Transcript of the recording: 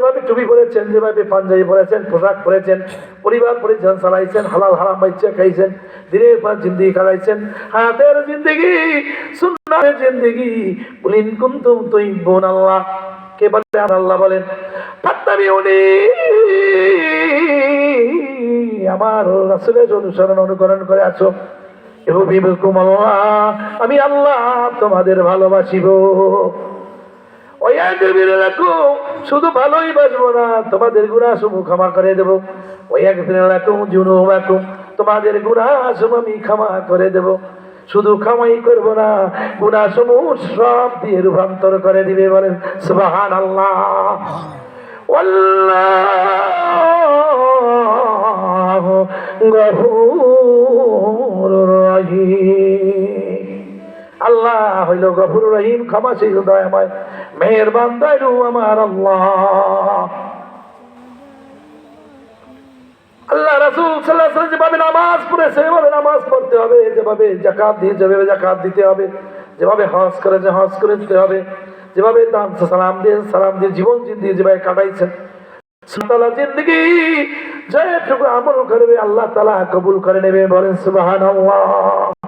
যেভাবে টুপি পরেছেন, যেভাবে পাঞ্জাবি পরেছেন, পোশাক পরেছেন, পরিবার পরিজন চালাইছেন, হালাল হারাম বাচ্চা খাইছেন, দিনের পর জিন্দেগি কাটাইছেন, হায়াতের জিন্দেগি, সুন্নাতের জিন্দেগি। কুলিন কুনতুম তুহিব্বুন আল্লাহ, কে বলে? আল্লাহ বলেন ফাত্তাবিউনি, আমার রাসূলের অনুসরণ অনুকরণ করে আছো। ইউহিব্বুকুম আল্লাহ, আমি আল্লাহ তোমাদের ভালোবাসিব। ওয়ায়াগফির লাকুম, শুধু ভালোই বাসবো না, তোমাদের গুনাহ সমূহ ক্ষমা করে দেব। ওয়ায়াগফির লাকুম যুনুবাকুম, তোমাদের গুনাহ সমূহ আমি ক্ষমা করে দেব। শুধু ক্ষমাই করব না, গুনাহ সমূহ সব দিয়ে রূপান্তর করে দিবে। বলেন সুবহানাল্লাহ। আল্লাহু গফুরুর রহিম, আল্লাহ হইল গফুর রহিম, ক্ষমাশীল দয়াময়, মেহেরবান দয়ালু আমার আল্লাহ। আল্লাহ রাসূল সাল্লাল্লাহু আলাইহি ওয়াসাল্লাম যেভাবে নামাজ পড়েছে সেভাবে নামাজ পড়তে হবে, যেভাবে যাকাত দিয়ে যেভাবে যাকাত দিতে হবে, যেভাবে হজ করেছে হজ করে দিতে হবে, যেভাবে সালাম দিয়ে জীবন জিন্দেগি যেভাবে কাটাইছেন, সুতরাং জিন্দেগি যেটুকু আমল করবে আল্লাহ তাআলা কবুল করে নেবে। বলেন সুবহানাল্লাহ।